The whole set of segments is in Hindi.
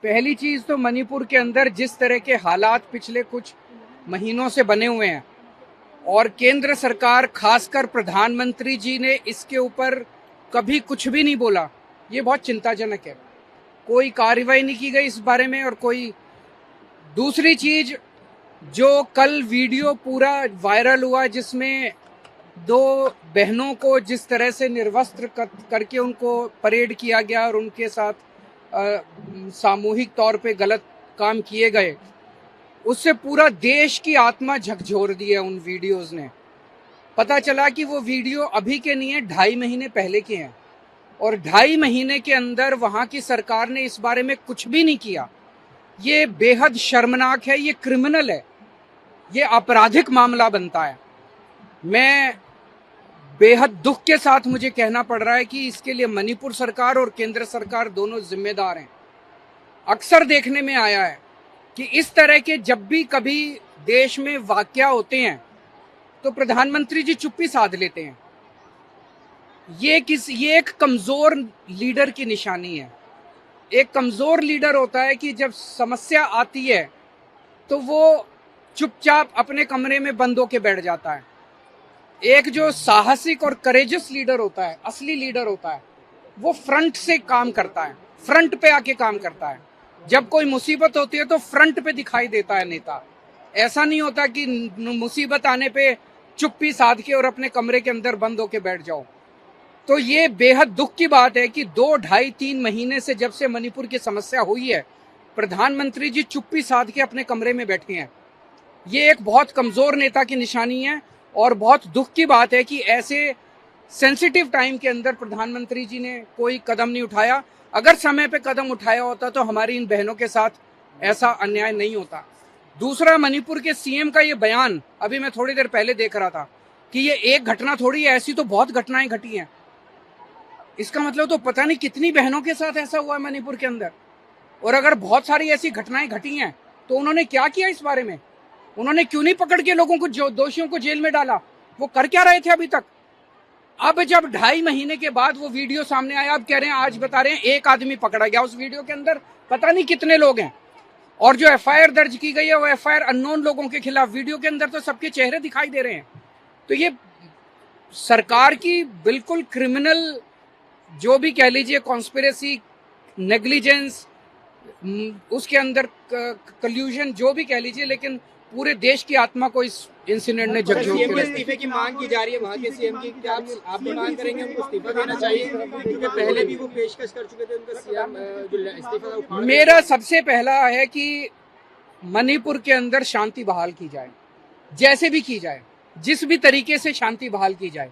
पहली चीज तो मणिपुर के अंदर जिस तरह के हालात पिछले कुछ महीनों से बने हुए हैं और केंद्र सरकार खासकर प्रधानमंत्री जी ने इसके ऊपर कभी कुछ भी नहीं बोला, ये बहुत चिंताजनक है। कोई कार्रवाई नहीं की गई इस बारे में। और कोई दूसरी चीज, जो कल वीडियो पूरा वायरल हुआ जिसमें दो बहनों को जिस तरह से निर्वस्त्र करके उनको परेड किया गया और उनके साथ सामूहिक तौर पे गलत काम किए गए, उससे पूरा देश की आत्मा झकझोर दी है उन वीडियोस ने। पता चला कि वो वीडियो अभी के नहीं है, 2.5 महीने पहले के हैं और 2.5 महीने के अंदर वहां की सरकार ने इस बारे में कुछ भी नहीं किया। ये बेहद शर्मनाक है, ये क्रिमिनल है, ये आपराधिक मामला बनता है। मैं बेहद दुख के साथ मुझे कहना पड़ रहा है कि इसके लिए मणिपुर सरकार और केंद्र सरकार दोनों जिम्मेदार हैं। अक्सर देखने में आया है कि इस तरह के जब भी कभी देश में वाकया होते हैं तो प्रधानमंत्री जी चुप्पी साध लेते हैं। ये एक कमजोर लीडर की निशानी है। एक कमजोर लीडर होता है कि जब समस्या आती है तो वो चुपचाप अपने कमरे में बंद होके बैठ जाता है। एक जो साहसिक और करेजियस लीडर होता है, असली लीडर होता है, वो फ्रंट से काम करता है, फ्रंट पे आके काम करता है। जब कोई मुसीबत होती है तो फ्रंट पे दिखाई देता है नेता। ऐसा नहीं होता कि मुसीबत आने पे चुप्पी साध के और अपने कमरे के अंदर बंद होके बैठ जाओ। तो ये बेहद दुख की बात है कि 2, 2.5, 3 महीने से जब से मणिपुर की समस्या हुई है, प्रधानमंत्री जी चुप्पी साध के अपने कमरे में बैठे हैं। ये एक बहुत कमजोर नेता की निशानी है और बहुत दुख की बात है कि ऐसे सेंसिटिव टाइम के अंदर प्रधानमंत्री जी ने कोई कदम नहीं उठाया। अगर समय पे कदम उठाया होता तो हमारी इन बहनों के साथ ऐसा अन्याय नहीं होता। दूसरा, मणिपुर के सीएम का ये बयान अभी मैं थोड़ी देर पहले देख रहा था कि ये एक घटना थोड़ी है, ऐसी तो बहुत घटनाएं घटी हैं। इसका मतलब तो पता नहीं कितनी बहनों के साथ ऐसा हुआ है मणिपुर के अंदर। और अगर बहुत सारी ऐसी घटनाएं घटी हैं तो उन्होंने क्या किया इस बारे में? उन्होंने क्यों नहीं पकड़ के लोगों को, जो दोषियों को जेल में डाला? वो कर क्या रहे थे अभी तक? अब जब 2.5 महीने के बाद वो वीडियो सामने आया, अब कह रहे हैं, आज बता रहे हैं एक आदमी पकड़ा गया। उस वीडियो के अंदर पता नहीं कितने लोग हैं। और जो एफआईआर दर्ज की गई है वो एफआईआर अननोन लोगों के खिलाफ। वीडियो के अंदर तो सबके चेहरे दिखाई दे रहे हैं। तो ये सरकार की बिल्कुल क्रिमिनल, जो भी कह लीजिए, कॉन्स्पिरेसी, नेग्लिजेंस, उसके अंदर कल्यूजन, जो भी कह लीजिए, लेकिन पूरे देश की आत्मा को इस इंसिडेंट ने झकझोर के इस्तीफे की मांग की जा रही है वहाँ के सीएम की। क्या आप भी मांग करेंगे उनको इस्तीफा देना चाहिए? क्योंकि पहले भी वो पेशकश कर चुके थे उनका सीएम जो इस्तीफा। मेरा सबसे पहला है कि मणिपुर के अंदर शांति बहाल की जाए, जैसे भी की जाए, जिस भी तरीके से शांति बहाल की जाए।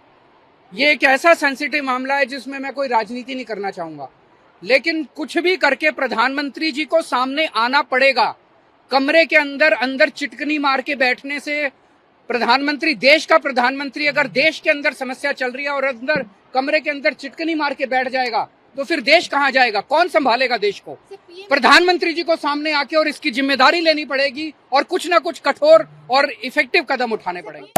ये एक ऐसा सेंसिटिव मामला है जिसमें मैं कोई राजनीति नहीं करना चाहूंगा, लेकिन कुछ भी करके प्रधानमंत्री जी को सामने आना पड़ेगा। कमरे के अंदर चिटकनी मार के बैठने से प्रधानमंत्री, देश का प्रधानमंत्री, अगर देश के अंदर समस्या चल रही है और अंदर कमरे के अंदर चिटकनी मार के बैठ जाएगा तो फिर देश कहां जाएगा? कौन संभालेगा देश को? प्रधानमंत्री जी को सामने आके और इसकी जिम्मेदारी लेनी पड़ेगी और कुछ ना कुछ कठोर और इफेक्टिव कदम उठाने पड़ेंगे।